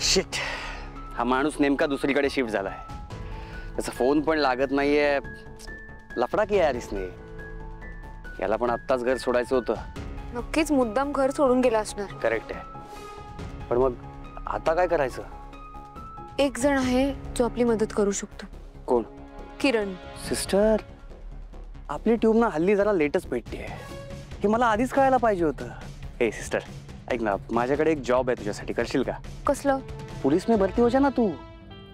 Shit, हा माणूस नेमका दुसरीकडे शिफ्ट झालाय. त्याचा फोन पण लागत नाहीये. लफडा की यार इसने. याला पण आत्ताच घर सोडायचं होतं. नक्कीच मुद्दाम घर सोडून गेला असणार. करेक्ट आहे. पण मग आता काय करायचं? एक जण आहे जो आपली मदत करू शकतो. कोण? किरण. सिस्टर, आपली ट्यूब ना हल्ली जरा लेटच भेटते. हे मला आधीच कळायला पाहिजे होतं. हे सिस्टर, ऐक ना, माझ्याकडे एक जॉब आहे तुझ्यासाठी. करशील का? कसलं? पुलिस में भरती हो जा ना तू.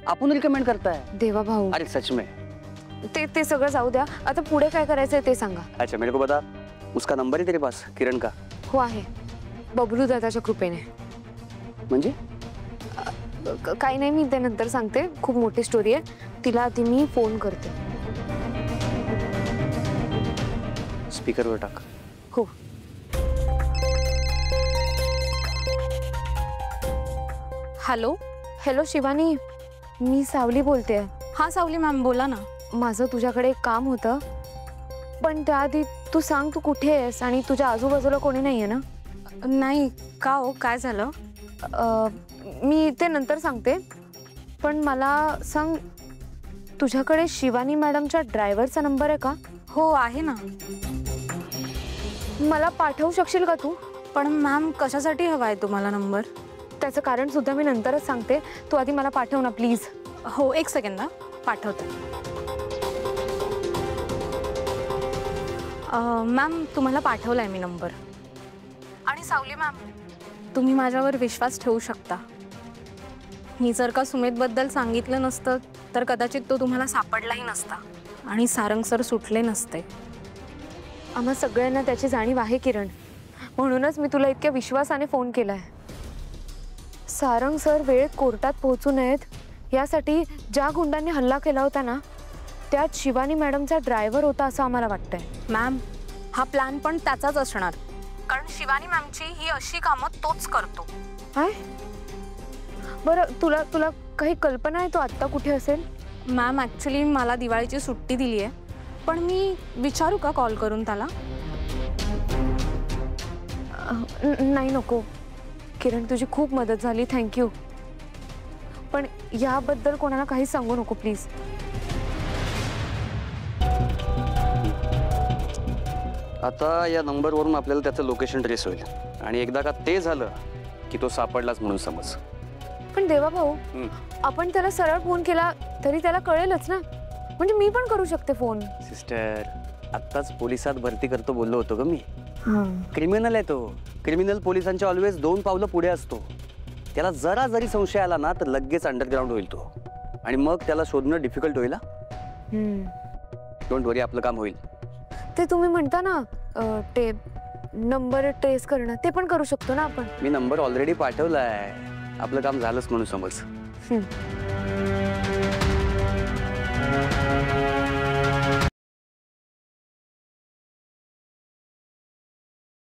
आपण रिकमेंड करताय. देवा भाऊ, अरे सच में. ते सगळं जाऊ द्या. आता पुढे काय करायचंय ते सांगा. अच्छा, मेरे को बता. उसका नंबर है तेरे पास, किरण का? हो आहे, बबलू दादाच्या कृपेने. म्हणजे काही नाही, मी ते नंतर सांगते. खूप मोठी स्टोरी आहे. तिला आधी मी फोन करते. स्पीकरवर टाक. हो. हॅलो. हॅलो शिवानी, मी सावली बोलते. हां सावली मॅम, बोला ना. माझं तुझ्याकडे एक काम होतं, पण त्याआधी तू सांग तू कुठे आहेस आणि तुझ्या आजूबाजूला कोणी नाही आहे ना? नाही का हो, काय झालं? मी ते नंतर सांगते, पण मला सांग, तुझ्याकडे शिवानी मॅडमच्या ड्रायव्हरचा नंबर आहे का? हो आहे ना. मला पाठवू शकशील का तू? पण मॅम कशासाठी हवा आहे तुम्हाला नंबर? त्याचं कारण सुद्धा मी नंतरच सांगते. तू आधी मला पाठव ना प्लीज. हो, एक सेकंद ना, पाठवते. मॅम तुम्हाला पाठवला आहे मी नंबर. आणि सावली मॅम, तुम्ही माझ्यावर विश्वास ठेवू शकता. मी जर का सुमितबद्दल सांगितलं नसतं तर कदाचित तो तुम्हाला सापडलाही नसता आणि सारंग सर सुटले नसते. आम्हा सगळ्यांना त्याची जाणीव आहे किरण, म्हणूनच मी तुला इतक्या विश्वासाने फोन केलाय. सारंग सर वेळेत कोर्टात पोहोचू नयेत यासाठी ज्या गुंडांनी हल्ला केला होता ना, त्यात शिवानी मॅडमचा ड्रायव्हर होता असं आम्हाला वाटतंय. मॅम, हा प्लॅन पण त्याचाच असणार, कारण शिवानी मॅमची ही अशी कामं तोच करतो. काय? बरं, तुला काही कल्पना आहे तो आत्ता कुठे असेल? मॅम ॲक्च्युली मला दिवाळीची सुट्टी दिली आहे, पण मी विचारू का कॉल करून त्याला? नाही नको किरण, तुझी खूप मदत झाली, थँक्यू. पण याबद्दल कोणाला काही सांगू नको प्लीज. आता या नंबरवरून आपल्याला त्याचं लोकेशन ट्रेस होईल आणि एकदा का ते झालं की तो सापडलाच म्हणून समज. पण देवा भाऊ, आपण त्याला सरळ फोन केला तरी त्याला कळेलच ना. म्हणजे मी पण करू शकते फोन. सिस्टर, आत्ताच पोलिसात भरती करतो बोललो होतो ग मी. क्रिमिनल आहे तो. क्रिमिनल पोलिसांच्या ऑलवेज 2 पावलं पुढे असतो. त्याला जरा जरी संशय आला ना तर लगेच अंडरग्राउंड होईल तो, आणि मग त्याला शोधणं डिफिकल्ट होईल. डोंट वरी, आपलं काम होईल. ते तुम्ही म्हणता ना ते नंबर ट्रेस करणं, ते पण करू शकतो ना आपण. मी नंबर ऑलरेडी पाठवलाय. आपलं काम झालंच म्हणून समज.